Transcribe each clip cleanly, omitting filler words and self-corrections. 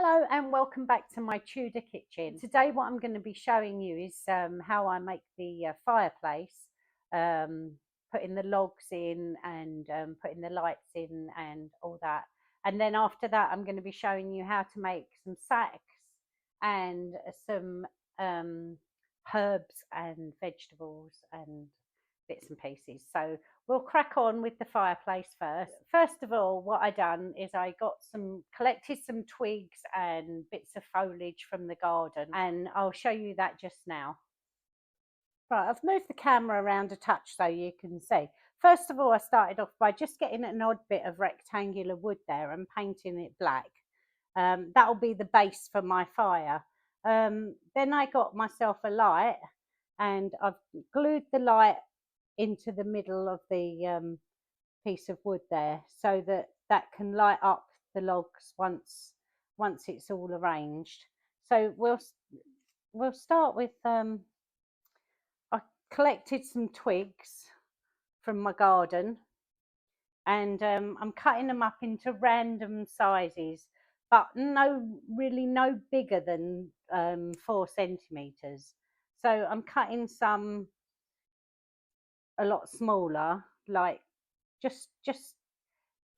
Hello and welcome back to my Tudor kitchen. Today what I'm going to be showing you is how I make the fireplace, putting the logs in and putting the lights in and all that. And then after that I'm going to be showing you how to make some sacks and some herbs and vegetables and bits and pieces. So we'll crack on with the fireplace first. First of all, what I done is I collected some twigs and bits of foliage from the garden, and I'll show you that just now. Right, I've moved the camera around a touch so you can see. First of all, I started off by just getting an odd bit of rectangular wood there and painting it black. That'll be the base for my fire. Then I got myself a light and I've glued the light into the middle of the piece of wood there so that that can light up the logs once it's all arranged. So we'll start with I collected some twigs from my garden and I'm cutting them up into random sizes, but really no bigger than 4 centimeters. So I'm cutting some a lot smaller, like just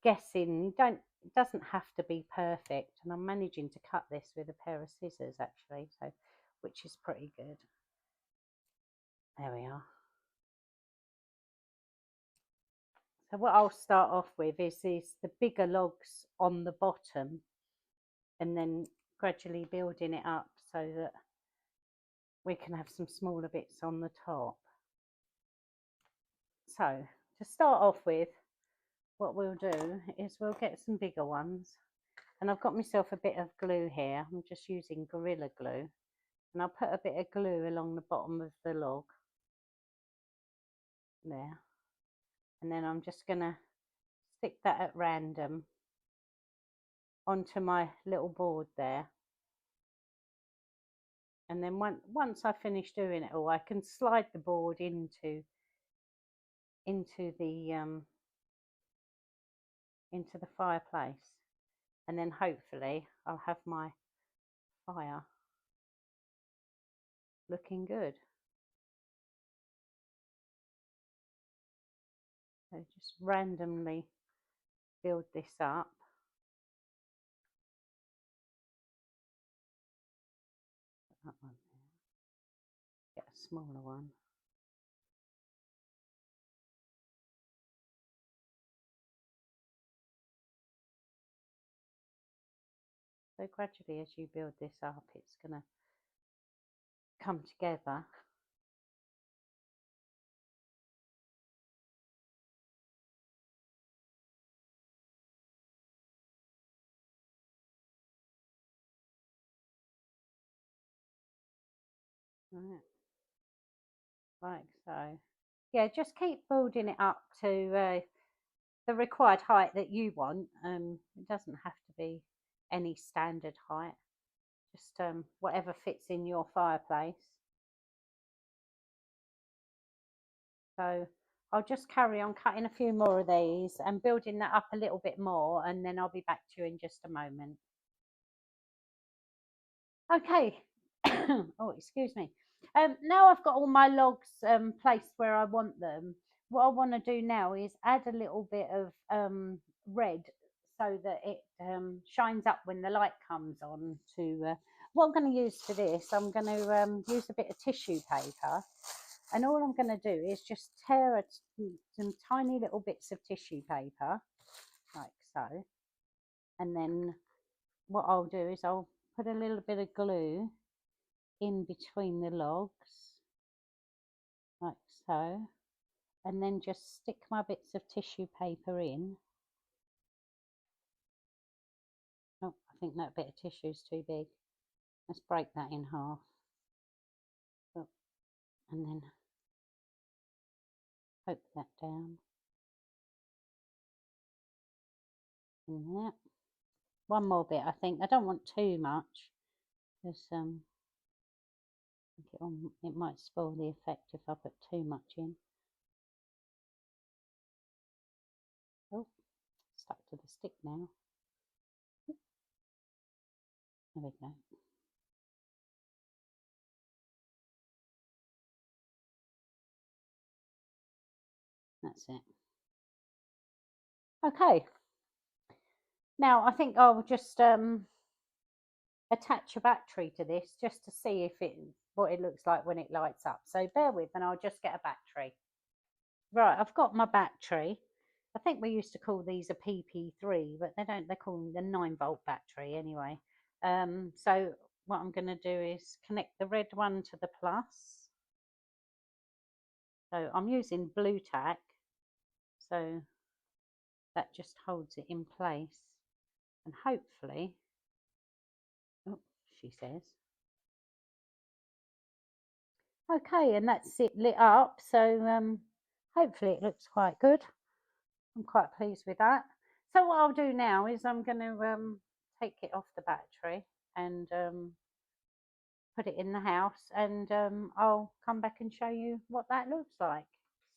guessing. It doesn't have to be perfect, and I'm managing to cut this with a pair of scissors actually, so which is pretty good. There we are. So what I'll start off with is the bigger logs on the bottom and then gradually building it up so that we can have some smaller bits on the top. So to start off with, what we'll do is we'll get some bigger ones, and I've got myself a bit of glue here. I'm just using Gorilla Glue, and I'll put a bit of glue along the bottom of the log there, and then I'm just going to stick that at random onto my little board there. And then once I finish doing it all, I can slide the board into the fireplace, and then hopefully I'll have my fire looking good. So just randomly build this up. Put that one there. Get a smaller one. So gradually as you build this up, it's going to come together. Right. Like so. Yeah, just keep building it up to the required height that you want. It doesn't have to be any standard height, just whatever fits in your fireplace. So I'll just carry on cutting a few more of these and building that up a little bit more, and then I'll be back to you in just a moment. Okay. Oh, excuse me. Now I've got all my logs placed where I want them. What I want to do now is add a little bit of red so that it shines up when the light comes on. What I'm going to use for this, I'm going to use a bit of tissue paper, and all I'm going to do is just tear some tiny little bits of tissue paper like so, and then what I'll do is I'll put a little bit of glue in between the logs like so, and then just stick my bits of tissue paper in. Oh, I think that bit of tissue is too big. Let's break that in half. Oh, and then poke that down. And that. One more bit, I think. I don't want too much because it might spoil the effect if I put too much in. Oh, stuck to the stick now. There we go. That's it. Okay. Now I think I'll just attach a battery to this just to see if what it looks like when it lights up. So bear with, and I'll just get a battery. Right, I've got my battery. I think we used to call these a PP3, but they call them the 9-volt battery anyway. So what I'm going to do is connect the red one to the plus. So I'm using blue tack, so that just holds it in place, and hopefully, oh, she says, okay, and that's it lit up. So hopefully it looks quite good. I'm quite pleased with that. So what I'll do now is I'm going to take it off the battery and put it in the house, and I'll come back and show you what that looks like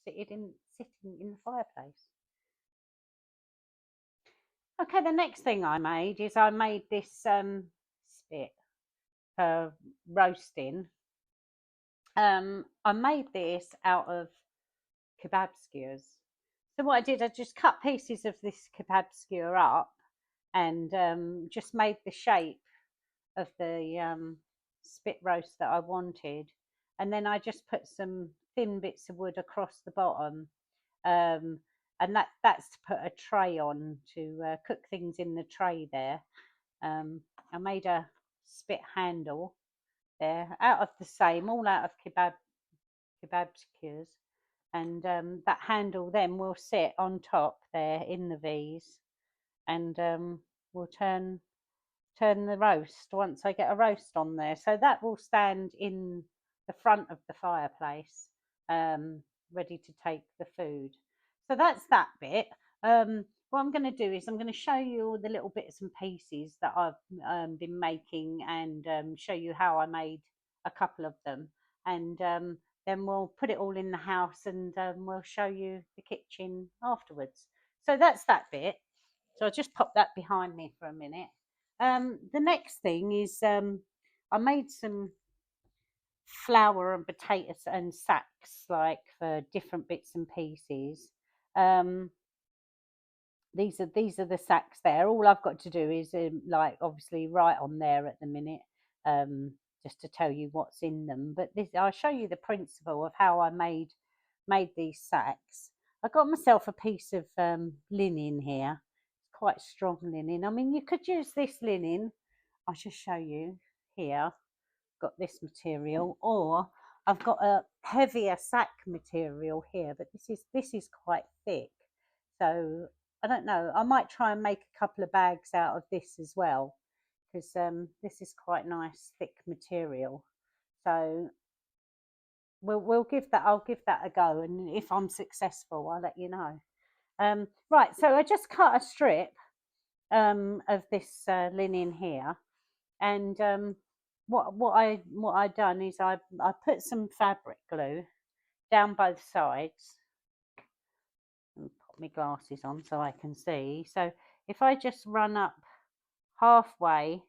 sitting in the fireplace. Okay, the next thing I made is I made this spit for roasting. I made this out of kebab skewers. So what I did, I just cut pieces of this kebab skewer up and just made the shape of the spit roast that I wanted, and then I just put some thin bits of wood across the bottom, and that's to put a tray on to cook things in the tray there. I made a spit handle there out of the same, all out of kebab skewers, and that handle then will sit on top there in the V's, and we'll turn the roast once I get a roast on there. So that will stand in the front of the fireplace, ready to take the food. So that's that bit. What I'm going to do is I'm going to show you all the little bits and pieces that I've been making, and show you how I made a couple of them, and then we'll put it all in the house, and we'll show you the kitchen afterwards. So that's that bit. So I'll just pop that behind me for a minute. The next thing is I made some flour and potatoes and sacks, like for different bits and pieces. Um, these are the sacks there. All I've got to do is like obviously write on there at the minute, just to tell you what's in them. But this, I'll show you the principle of how I made these sacks. I got myself a piece of linen here, quite strong linen. I mean, you could use this linen. I'll just show you here. Got this material, or I've got a heavier sack material here, but this is quite thick. So I don't know. I might try and make a couple of bags out of this as well, because this is quite nice thick material. So we'll give that. I'll give that a go, and if I'm successful, I'll let you know. Right. So I just cut a strip of this linen here, and what I done is I put some fabric glue down both sides. Put my glasses on so I can see. So if I just run up halfway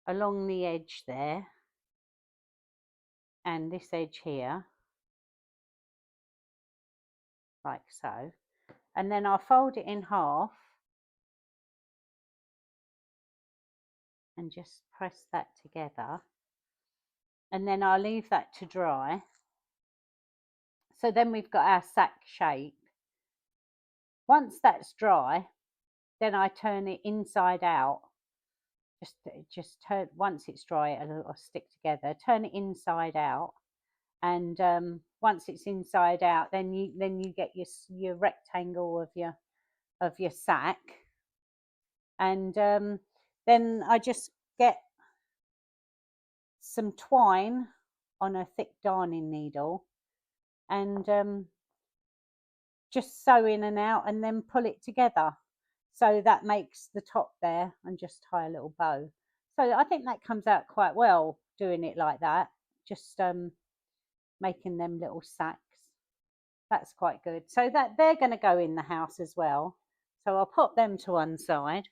along the edge there, and this edge here, like so, and then I'll fold it in half and just press that together, and then I'll leave that to dry. So then we've got our sack shape. Once that's dry, then I turn it inside out. Just turn, once it's dry, it'll stick together. Turn it inside out, and once it's inside out, then you get your rectangle of your sack, and then I just get some twine on a thick darning needle, and just sew in and out, and then pull it together. So that makes the top there, and just tie a little bow. So I think that comes out quite well doing it like that, just making them little sacks. That's quite good. So that they're going to go in the house as well. So I'll pop them to one side,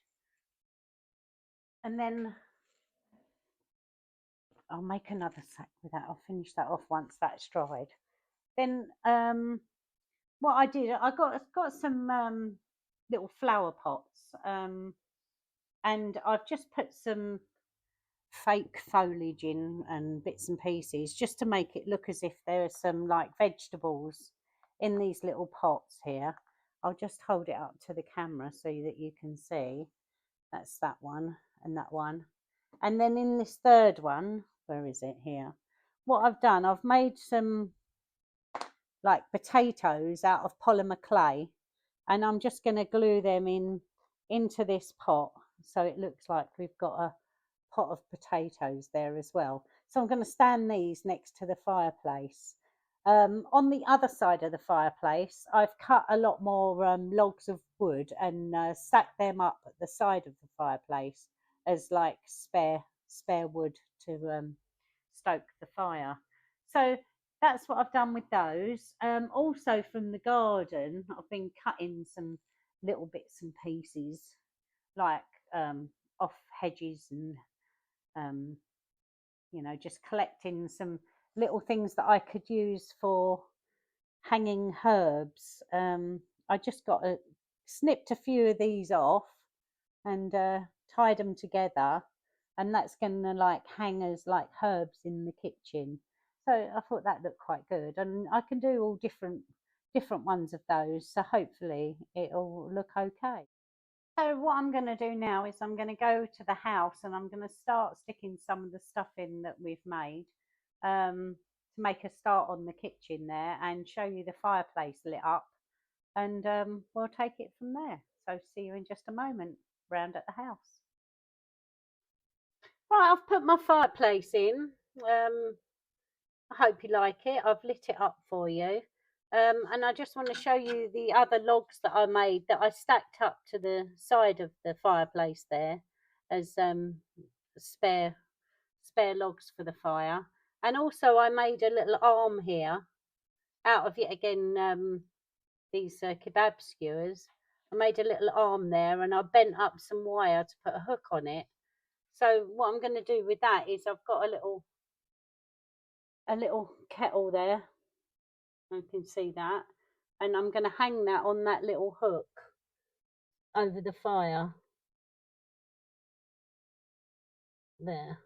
and then I'll make another sack with that. I'll finish that off once that's dried. Then what I did, I got some little flower pots, and I've just put some fake foliage in and bits and pieces just to make it look as if there are some like vegetables in these little pots here. I'll just hold it up to the camera so that you can see. That's that one and that one. And then in this third one, where is it here? What I've done, I've made some like potatoes out of polymer clay, and I'm just going to glue them into this pot so it looks like we've got a pot of potatoes there as well. So I'm going to stand these next to the fireplace. On the other side of the fireplace, I've cut a lot more logs of wood and stacked them up at the side of the fireplace as like spare wood to stoke the fire. So that's what I've done with those. Also from the garden, I've been cutting some little bits and pieces, like off hedges and just collecting some little things that I could use for hanging herbs. I just snipped a few of these off and tied them together, and that's going to like hang as like herbs in the kitchen. So I thought that looked quite good, and I can do all different ones of those, so hopefully it'll look okay. So what I'm going to do now is I'm going to go to the house and I'm going to start sticking some of the stuff in that we've made, to make a start on the kitchen there and show you the fireplace lit up, and we'll take it from there. So see you in just a moment round at the house. Right, I've put my fireplace in. I hope you like it. I've lit it up for you. And I just want to show you the other logs that I made that I stacked up to the side of the fireplace there as spare logs for the fire. And also I made a little arm here out of, yet again, these kebab skewers. I made a little arm there and I bent up some wire to put a hook on it. So what I'm going to do with that is I've got a little kettle there. You can see that. And I'm going to hang that on that little hook over the fire. There.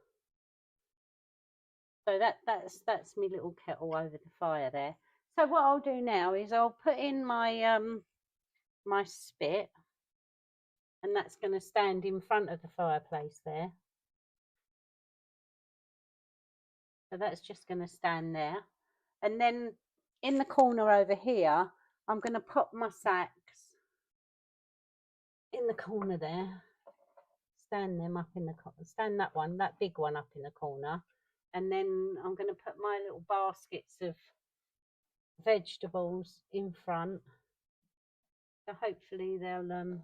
So that's my little kettle over the fire there. So what I'll do now is I'll put in my my spit, and that's going to stand in front of the fireplace there. So that's just going to stand there. And then in the corner over here, I'm going to put my sacks in the corner there. Stand them up in the stand that big one up in the corner, and then I'm going to put my little baskets of vegetables in front. So hopefully they'll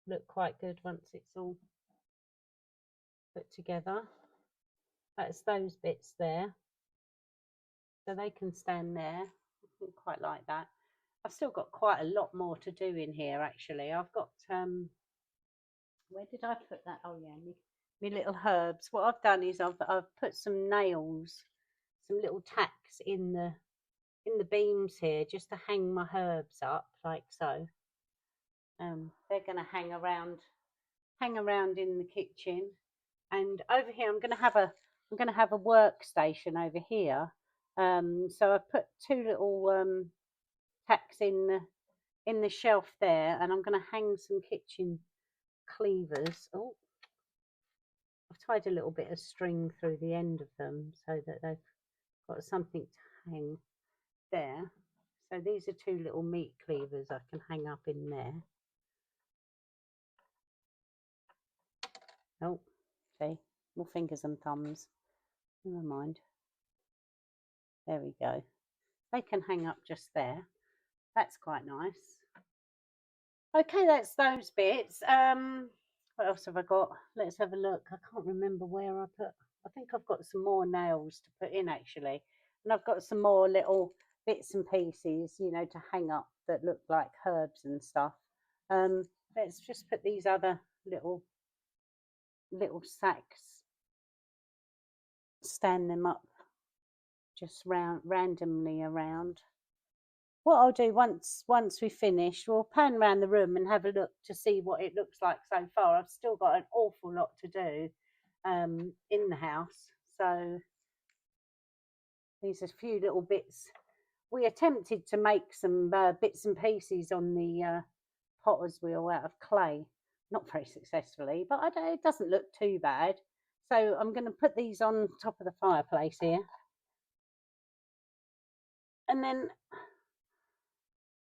look quite good once it's all put together. That's those bits there, so they can stand there. I quite like that. I've still got quite a lot more to do in here actually. I've got where did I put that? Oh yeah, my little herbs. What I've done is I've put some nails, some little tacks in the beams here, just to hang my herbs up like so. They're going to hang around in the kitchen, and over here I'm going to have a workstation over here. So I've put two little tacks in the shelf there, and I'm going to hang some kitchen cleavers. Oh, I've tied a little bit of string through the end of them so that they've got something to hang there. So these are two little meat cleavers I can hang up in there. Oh, see, more fingers and thumbs. Never mind. There we go. They can hang up just there. That's quite nice. Okay, that's those bits. What else have I got? Let's have a look. I can't remember where I put. I think I've got some more nails to put in actually, and I've got some more little bits and pieces, to hang up that look like herbs and stuff. Let's just put these other little sacks stand them up just randomly around. What I'll do once we finish, we'll pan around the room and have a look to see what it looks like so far. I've still got an awful lot to do in the house, so these are a few little bits. We attempted to make some bits and pieces on the potter's wheel out of clay, not very successfully, but it doesn't look too bad. So I'm going to put these on top of the fireplace here, and then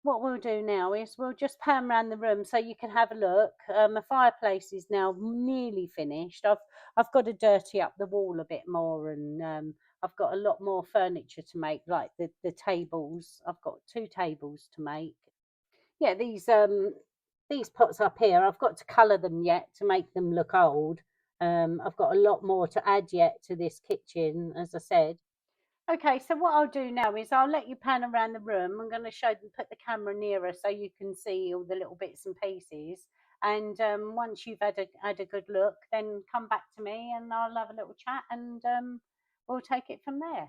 what we'll do now is we'll just pan around the room so you can have a look. The fireplace is now nearly finished. I've got to dirty up the wall a bit more, and I've got a lot more furniture to make, like the tables. I've got 2 tables to make. Yeah, these pots up here, I've got to colour them yet to make them look old. I've got a lot more to add yet to this kitchen, as I said. Okay, so what I'll do now is I'll let you pan around the room. I'm going to put the camera nearer so you can see all the little bits and pieces. And once you've had a good look, then come back to me and I'll have a little chat, and we'll take it from there.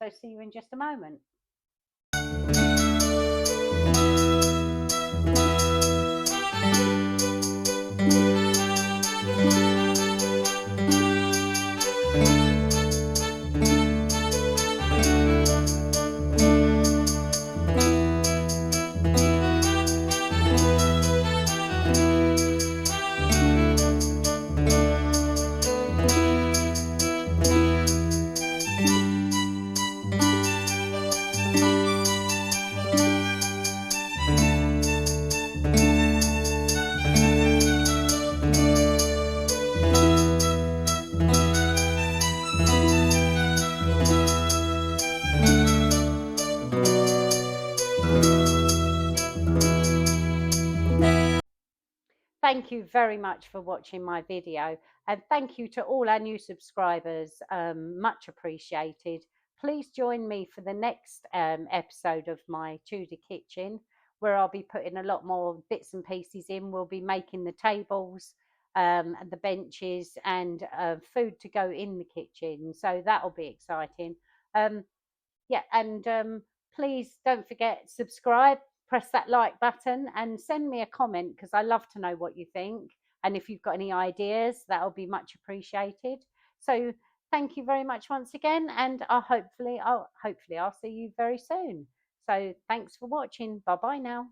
So see you in just a moment. Thank you very much for watching my video, and thank you to all our new subscribers, much appreciated. Please join me for the next episode of my Tudor kitchen, where I'll be putting a lot more bits and pieces in. We'll be making the tables and the benches, and food to go in the kitchen, so that'll be exciting. Yeah, and please don't forget, subscribe, press that like button, and send me a comment, because I love to know what you think. And if you've got any ideas, that'll be much appreciated. So thank you very much once again, and hopefully I'll see you very soon. So thanks for watching. Bye bye now.